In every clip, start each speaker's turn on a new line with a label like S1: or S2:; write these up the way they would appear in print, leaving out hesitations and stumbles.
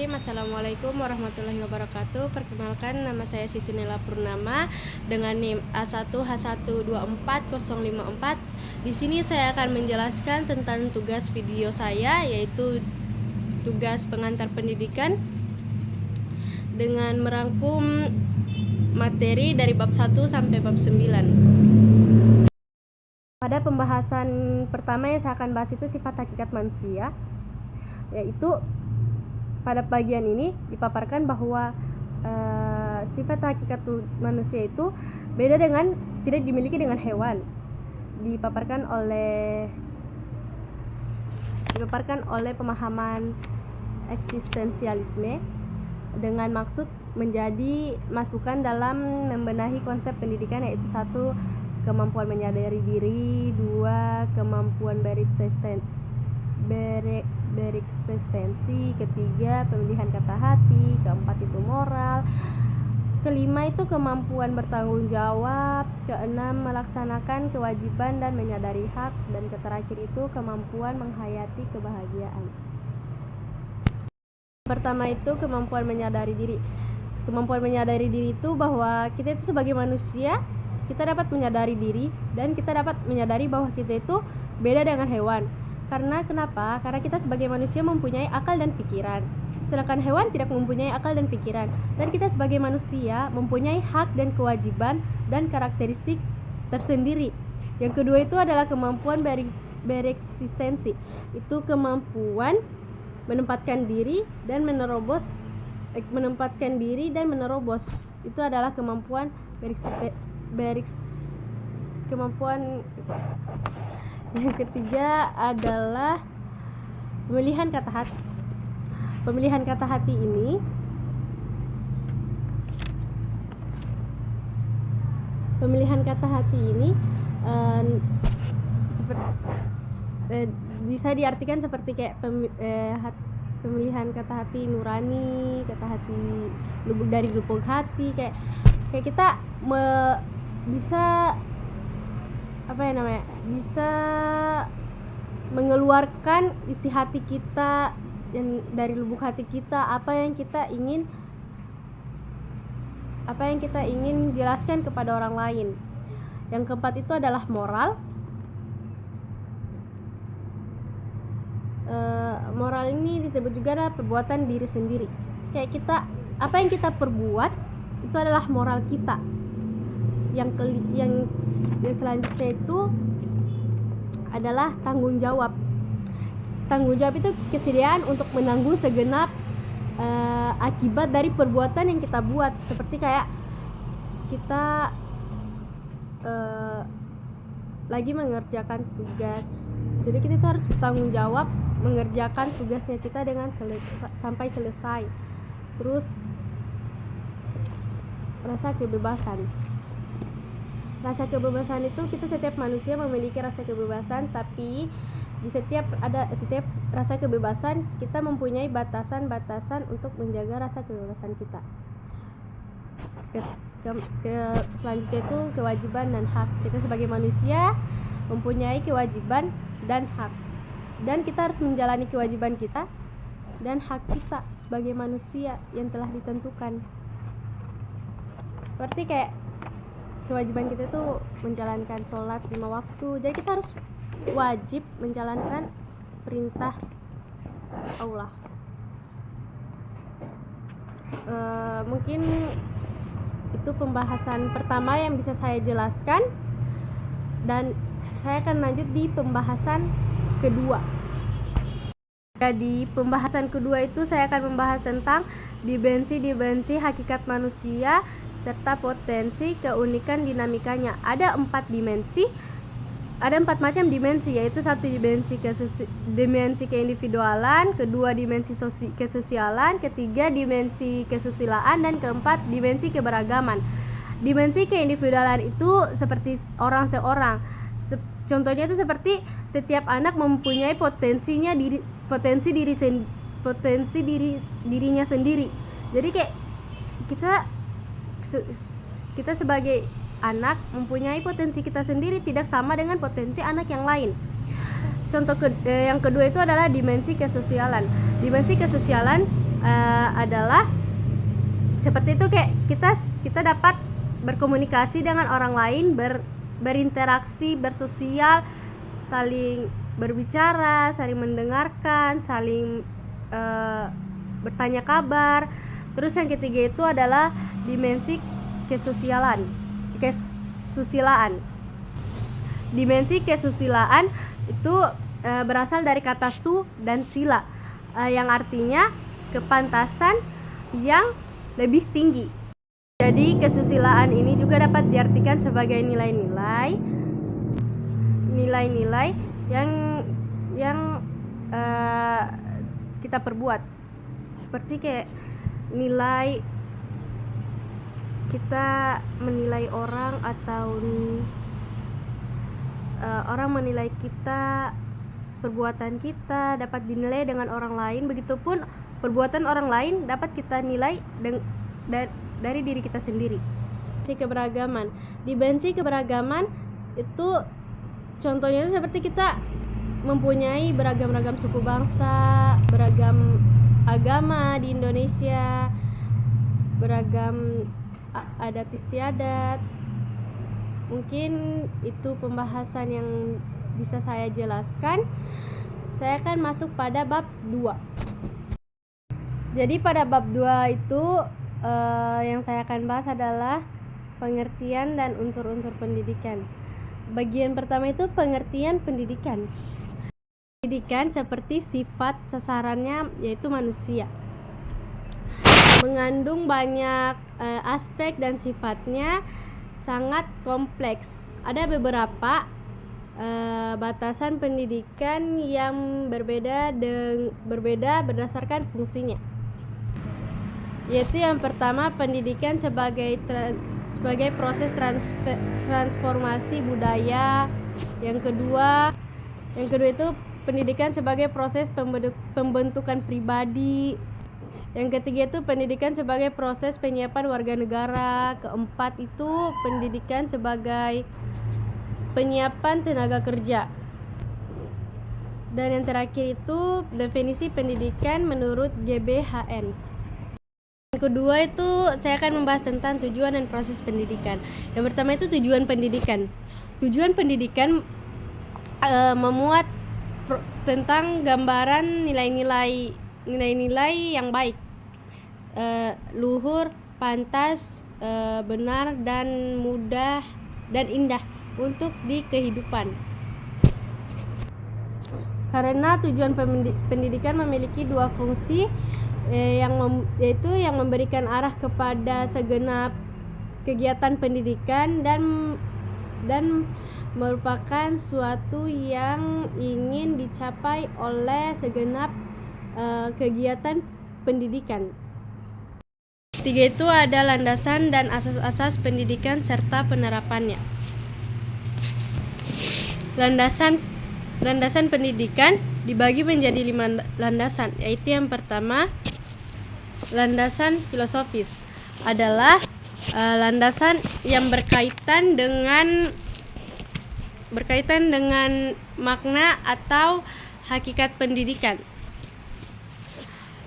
S1: Bismillahirrahmanirrahim. Assalamualaikum warahmatullahi wabarakatuh. Perkenalkan, nama saya Siti Nela Purnama dengan NIM A1H124054. Di sini saya akan menjelaskan tentang tugas video saya, yaitu tugas pengantar pendidikan dengan merangkum materi dari bab 1 sampai bab 9. Pada pembahasan pertama yang saya akan bahas itu sifat hakikat manusia, yaitu pada bagian ini dipaparkan bahwa sifat hakikat manusia itu beda dengan, tidak dimiliki dengan hewan. Dipaparkan oleh pemahaman eksistensialisme dengan maksud menjadi masukan dalam membenahi konsep pendidikan, yaitu 1. Kemampuan menyadari diri, 2. Kemampuan bereksistensi, 3. Pemilihan kata hati, 4. itu moral, 5. itu kemampuan bertanggung jawab, 6. melaksanakan kewajiban dan menyadari hak, dan terakhir itu kemampuan menghayati kebahagiaan. Pertama itu kemampuan menyadari diri. Kemampuan menyadari diri itu bahwa kita itu sebagai manusia, kita dapat menyadari diri dan kita dapat menyadari bahwa kita itu beda dengan hewan. Karena kenapa? Karena kita sebagai manusia mempunyai akal dan pikiran, sedangkan hewan tidak mempunyai akal dan pikiran. Dan kita sebagai manusia mempunyai hak dan kewajiban dan karakteristik tersendiri. Yang kedua itu adalah kemampuan bereksistensi. Itu kemampuan menempatkan diri dan menerobos. Itu adalah kemampuan kemampuan. Yang ketiga adalah pemilihan kata hati. Pemilihan kata hati ini bisa diartikan seperti kayak pemilihan kata hati nurani, kata hati dari lubuk hati, kayak kita bisa mengeluarkan isi hati kita yang dari lubuk hati kita, apa yang kita ingin jelaskan kepada orang lain. Yang keempat itu adalah moral. Moral ini disebut juga adalah perbuatan diri sendiri. Kayak kita, apa yang kita perbuat itu adalah moral kita. Yang selanjutnya itu adalah tanggung jawab. Tanggung jawab itu kesediaan untuk menanggung segenap akibat dari perbuatan yang kita buat. Seperti kayak kita lagi mengerjakan tugas, jadi kita itu harus bertanggung jawab mengerjakan tugasnya kita dengan sampai selesai. Terus rasa kebebasan itu setiap manusia memiliki rasa kebebasan, tapi di setiap rasa kebebasan kita mempunyai batasan-batasan untuk menjaga rasa kebebasan kita. Selanjutnya itu kewajiban dan hak. Kita sebagai manusia mempunyai kewajiban dan hak, dan kita harus menjalani kewajiban kita dan hak kita sebagai manusia yang telah ditentukan. Seperti kayak kewajiban kita itu menjalankan sholat 5 waktu. Jadi kita harus wajib menjalankan perintah Allah. Mungkin itu pembahasan pertama yang bisa saya jelaskan, dan saya akan lanjut di pembahasan kedua. Di pembahasan kedua itu saya akan membahas tentang dimensi hakikat manusia serta potensi keunikan dinamikanya. Ada 4 macam dimensi, yaitu 1 dimensi keindividualan, 2 dimensi kesosialan, 3 dimensi kesusilaan, dan 4 dimensi keberagaman. Dimensi keindividualan itu seperti orang seorang. Contohnya itu seperti setiap anak mempunyai potensi dirinya sendiri. Jadi kayak kita sebagai anak mempunyai potensi kita sendiri, tidak sama dengan potensi anak yang lain. Contoh yang kedua itu adalah dimensi kesosialan. Dimensi kesosialan adalah seperti itu, kayak kita dapat berkomunikasi dengan orang lain, berinteraksi, bersosial, saling berbicara, saling mendengarkan, saling bertanya kabar. Terus yang ketiga itu adalah dimensi kesusilaan. Dimensi kesusilaan itu berasal dari kata su dan sila, yang artinya kepantasan yang lebih tinggi. Jadi kesusilaan ini juga dapat diartikan sebagai nilai-nilai yang kita perbuat, seperti kayak nilai kita menilai orang, atau orang menilai kita, perbuatan kita dapat dinilai dengan orang lain. Begitupun perbuatan orang lain dapat kita nilai dari diri kita sendiri. Dimensi keberagaman itu contohnya itu seperti kita mempunyai beragam-ragam suku bangsa, beragam agama di Indonesia, beragam adat istiadat. Mungkin itu pembahasan yang bisa saya jelaskan. Saya akan masuk pada bab 2. Jadi pada bab 2 itu yang saya akan bahas adalah pengertian dan unsur-unsur pendidikan. Bagian pertama itu pengertian pendidikan. Pendidikan seperti sifat sasarannya yaitu manusia, mengandung banyak aspek dan sifatnya sangat kompleks. Ada beberapa batasan pendidikan yang berbeda berdasarkan fungsinya. Yaitu yang pertama, pendidikan sebagai proses transformasi budaya. Yang kedua itu pendidikan sebagai proses pembentukan pribadi. Yang ketiga itu pendidikan sebagai proses penyiapan warga negara. Keempat itu pendidikan sebagai penyiapan tenaga kerja. Dan yang terakhir itu definisi pendidikan menurut GBHN. Yang kedua itu saya akan membahas tentang tujuan dan proses pendidikan. Yang pertama itu tujuan pendidikan. Tujuan pendidikan memuat tentang gambaran nilai-nilai yang baik, luhur, pantas, benar, dan mudah dan indah untuk di kehidupan. Karena tujuan pendidikan memiliki dua fungsi, yaitu yang memberikan arah kepada segenap kegiatan pendidikan dan merupakan suatu yang ingin dicapai oleh segenap kegiatan pendidikan. Tiga itu ada landasan dan asas-asas pendidikan serta penerapannya. Landasan pendidikan dibagi menjadi 5 landasan, yaitu yang pertama, landasan filosofis adalah landasan yang berkaitan dengan makna atau hakikat pendidikan.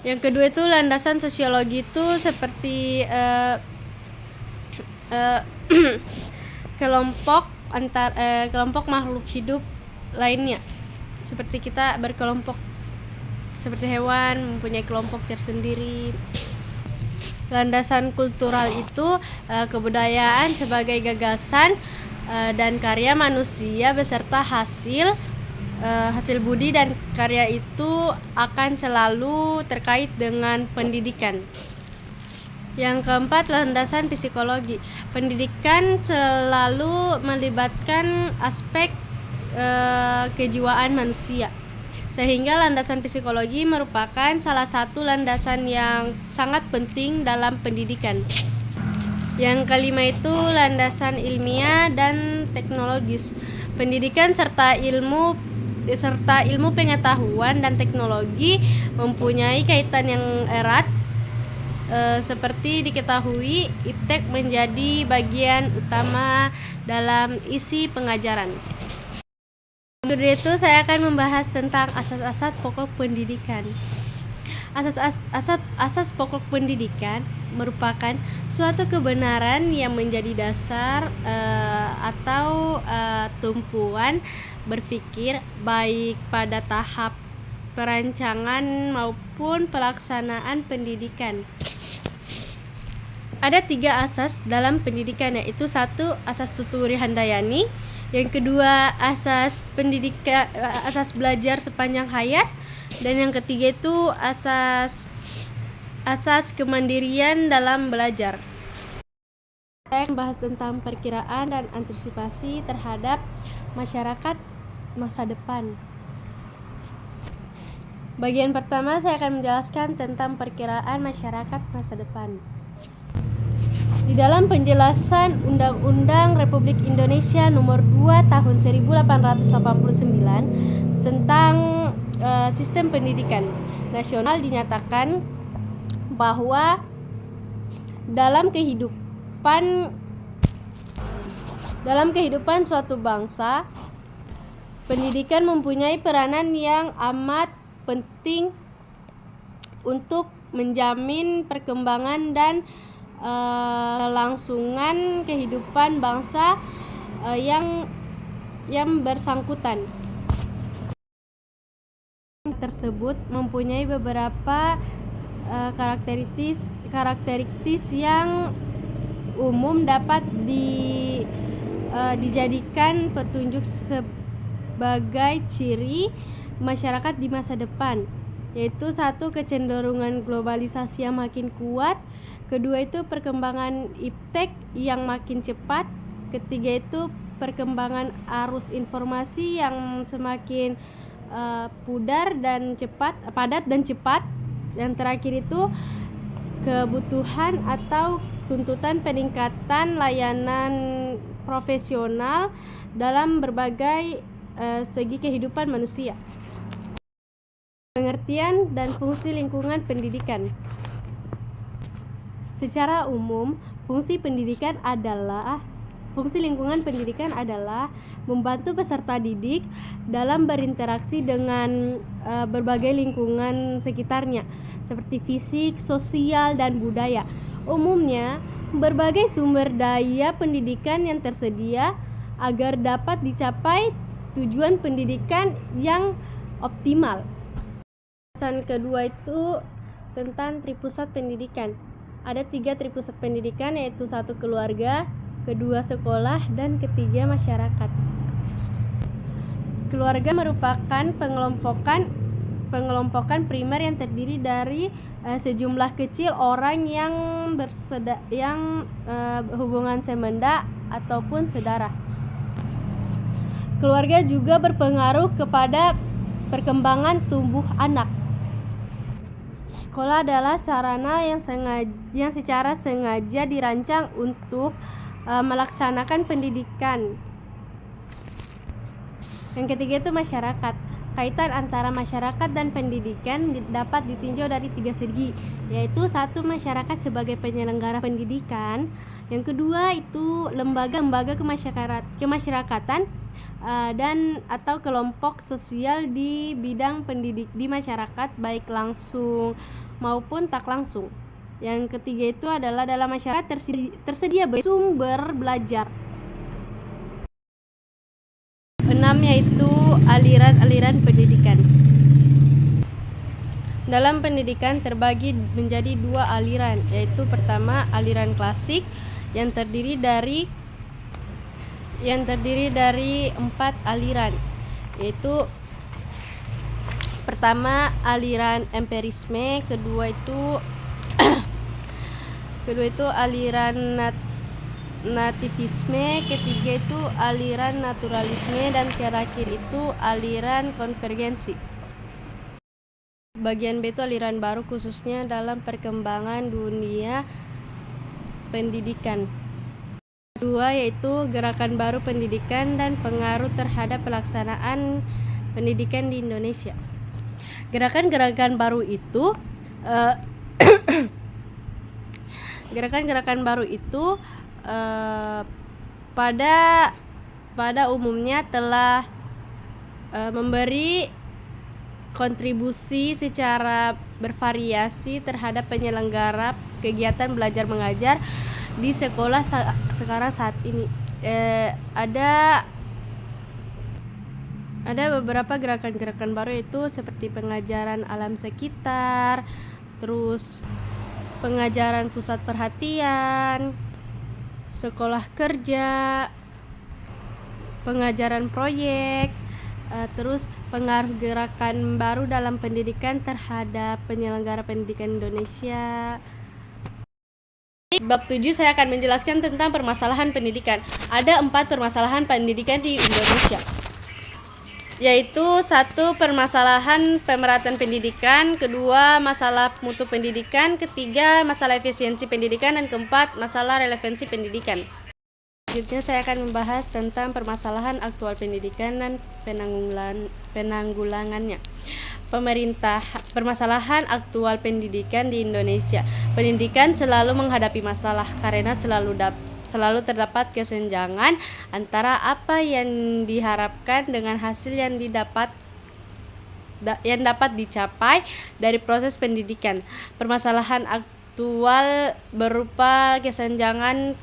S1: Yang kedua itu landasan sosiologi, itu seperti kelompok makhluk hidup lainnya, seperti kita berkelompok, seperti hewan mempunyai kelompok tersendiri. Landasan kultural itu kebudayaan sebagai gagasan dan karya manusia beserta hasil budi dan karya itu akan selalu terkait dengan pendidikan. Yang keempat, landasan psikologi. Pendidikan selalu melibatkan aspek kejiwaan manusia, sehingga landasan psikologi merupakan salah satu landasan yang sangat penting dalam pendidikan. Yang kelima itu landasan ilmiah dan teknologis. Pendidikan serta ilmu pengetahuan dan teknologi mempunyai kaitan yang erat. Seperti diketahui, iptek menjadi bagian utama dalam isi pengajaran. Kedua itu saya akan membahas tentang asas-asas pokok pendidikan. Asas pokok pendidikan merupakan suatu kebenaran yang menjadi dasar atau tumpuan berpikir baik pada tahap perancangan maupun pelaksanaan pendidikan. Ada 3 asas dalam pendidikan, yaitu 1. Asas Tuturi Handayani, yang kedua asas pendidikan, asas belajar sepanjang hayat, dan yang ketiga itu asas kemandirian dalam belajar. Saya akan membahas tentang perkiraan dan antisipasi terhadap masyarakat masa depan. Bagian pertama saya akan menjelaskan tentang perkiraan masyarakat masa depan. Di dalam penjelasan Undang-Undang Republik Indonesia Nomor 2 Tahun 1889 tentang sistem pendidikan nasional dinyatakan bahwa dalam kehidupan suatu bangsa, pendidikan mempunyai peranan yang amat penting untuk menjamin perkembangan dan kelangsungan kehidupan bangsa yang bersangkutan. Tersebut mempunyai beberapa karakteristik yang umum dapat dijadikan petunjuk sebagai ciri masyarakat di masa depan, yaitu 1. Kecenderungan globalisasi yang makin kuat, kedua itu perkembangan iptek yang makin cepat, ketiga itu perkembangan arus informasi yang semakin padat dan cepat, yang terakhir itu kebutuhan atau tuntutan peningkatan layanan profesional dalam berbagai segi kehidupan manusia. Pengertian dan fungsi lingkungan pendidikan. Secara umum, fungsi lingkungan pendidikan adalah membantu peserta didik dalam berinteraksi dengan berbagai lingkungan sekitarnya, seperti fisik, sosial, dan budaya. Umumnya, berbagai sumber daya pendidikan yang tersedia agar dapat dicapai tujuan pendidikan yang optimal. Bahasan kedua itu tentang tripusat pendidikan. Ada 3 tripusat pendidikan, yaitu 1. Keluarga, kedua sekolah, dan ketiga masyarakat. Keluarga merupakan pengelompokan primer yang terdiri dari sejumlah kecil orang yang hubungan semenda ataupun saudara. Keluarga juga berpengaruh kepada perkembangan tumbuh anak. Sekolah adalah sarana yang secara sengaja dirancang untuk melaksanakan pendidikan. Yang ketiga itu masyarakat. Kaitan antara masyarakat dan pendidikan dapat ditinjau dari 3 segi, yaitu 1. Masyarakat sebagai penyelenggara pendidikan, yang kedua itu lembaga kemasyarakatan dan atau kelompok sosial di bidang pendidik di masyarakat, baik langsung maupun tak langsung. Yang ketiga itu adalah dalam masyarakat tersedia sumber belajar. 6 yaitu aliran-aliran pendidikan. Dalam pendidikan terbagi menjadi 2 aliran, yaitu pertama aliran klasik yang terdiri dari 4 aliran, yaitu pertama aliran empirisme, kedua itu aliran nativisme, ketiga itu aliran naturalisme, dan terakhir itu aliran konvergensi. Bagian B itu aliran baru khususnya dalam perkembangan dunia pendidikan. Kedua yaitu gerakan baru pendidikan dan pengaruh terhadap pelaksanaan pendidikan di Indonesia. Gerakan-gerakan baru itu pada umumnya telah memberi kontribusi secara bervariasi terhadap penyelenggara kegiatan belajar mengajar di sekolah sekarang saat ini. Ada beberapa gerakan-gerakan baru, yaitu seperti pengajaran alam sekitar, terus pengajaran pusat perhatian, sekolah kerja, pengajaran proyek, terus pengaruh gerakan baru dalam pendidikan terhadap penyelenggara pendidikan Indonesia. Bab 7 saya akan menjelaskan tentang permasalahan pendidikan. Ada 4 permasalahan pendidikan di Indonesia, yaitu 1. Permasalahan pemerataan pendidikan, kedua masalah mutu pendidikan, ketiga masalah efisiensi pendidikan, dan keempat masalah relevansi pendidikan. Selanjutnya saya akan membahas tentang permasalahan aktual pendidikan dan penanggulangannya. Permasalahan aktual pendidikan di Indonesia. Pendidikan selalu menghadapi masalah karena selalu terdapat kesenjangan antara apa yang diharapkan dengan hasil yang dapat dicapai dari proses pendidikan. Permasalahan aktual berupa kesenjangan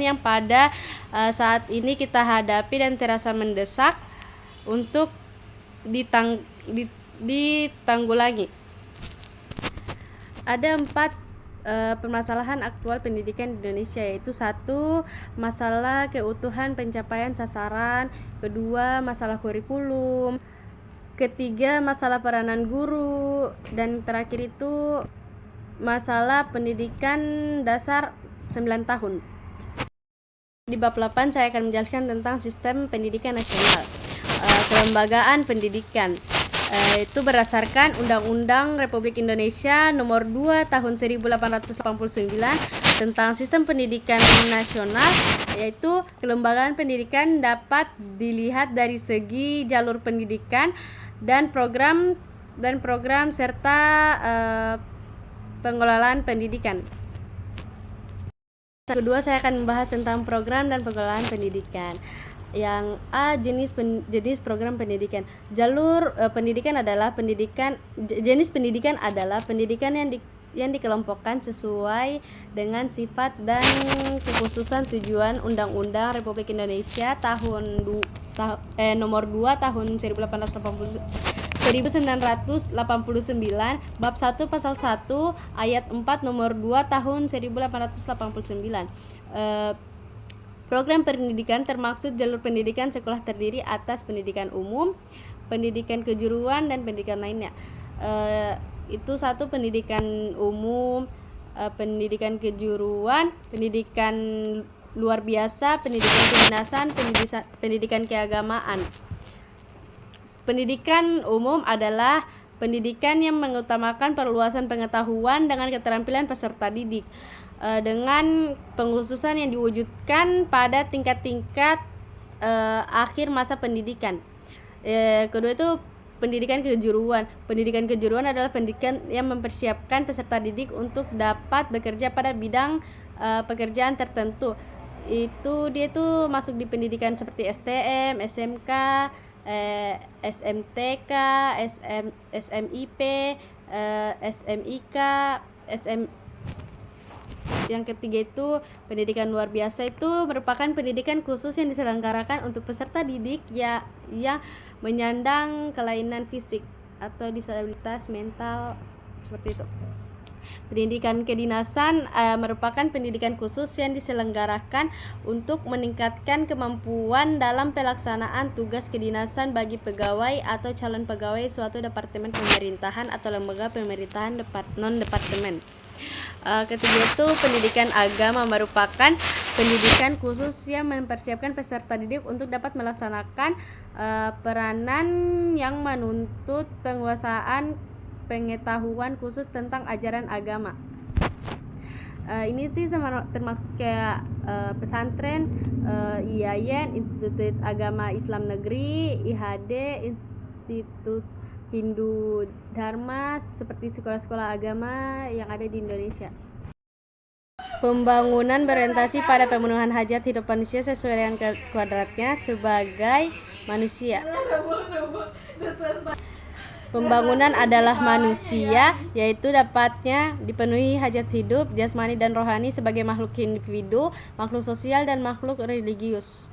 S1: yang pada saat ini kita hadapi dan terasa mendesak untuk ditanggulangi. Ada 4 permasalahan aktual pendidikan di Indonesia, yaitu 1. Masalah keutuhan pencapaian sasaran, kedua masalah kurikulum, ketiga masalah peranan guru, dan terakhir itu masalah pendidikan dasar 9 tahun. Di bab 8 saya akan menjelaskan tentang sistem pendidikan nasional. Kelembagaan pendidikan itu berdasarkan Undang-Undang Republik Indonesia Nomor 2 Tahun 1889 tentang Sistem Pendidikan Nasional, yaitu kelembagaan pendidikan dapat dilihat dari segi jalur pendidikan dan program serta pengelolaan pendidikan. Kedua, saya akan membahas tentang program dan pengelolaan pendidikan. Yang A, jenis program pendidikan. Jalur pendidikan adalah jenis pendidikan adalah pendidikan yang dikelompokkan sesuai dengan sifat dan kekhususan tujuan Undang-Undang Republik Indonesia Nomor 2 Tahun 1989 Bab 1 Pasal 1 Ayat 4 Nomor 2 Tahun 1889. Program pendidikan termaksud jalur pendidikan sekolah terdiri atas pendidikan umum, pendidikan kejuruan, dan pendidikan lainnya. Itu 1. Pendidikan umum, pendidikan kejuruan, pendidikan luar biasa, pendidikan kedinasan, pendidikan keagamaan. Pendidikan umum adalah pendidikan yang mengutamakan perluasan pengetahuan dengan keterampilan peserta didik, dengan pengkhususan yang diwujudkan pada tingkat-tingkat akhir masa pendidikan. Kedua itu pendidikan kejuruan. Pendidikan kejuruan adalah pendidikan yang mempersiapkan peserta didik untuk dapat bekerja pada bidang pekerjaan tertentu. Dia masuk di pendidikan seperti STM, SMK, SMTK, SMIP, SMIK, Yang ketiga itu pendidikan luar biasa. Itu merupakan pendidikan khusus yang diselenggarakan untuk peserta didik yang menyandang kelainan fisik atau disabilitas mental, seperti itu. Pendidikan kedinasan merupakan pendidikan khusus yang diselenggarakan untuk meningkatkan kemampuan dalam pelaksanaan tugas kedinasan bagi pegawai atau calon pegawai suatu departemen pemerintahan atau lembaga pemerintahan non-departemen. Ketiga itu pendidikan agama, merupakan pendidikan khusus yang mempersiapkan peserta didik untuk dapat melaksanakan peranan yang menuntut penguasaan pengetahuan khusus tentang ajaran agama. Ini termaksud kayak pesantren, IAIN, Institut Agama Islam Negeri, IHD, Institut Hindu Dharma, seperti sekolah-sekolah agama yang ada di Indonesia. Pembangunan berorientasi pada pemenuhan hajat hidup manusia sesuai dengan kuadratnya sebagai manusia. Pembangunan adalah manusia, yaitu dapatnya dipenuhi hajat hidup, jasmani dan rohani sebagai makhluk individu, makhluk sosial, dan makhluk religius.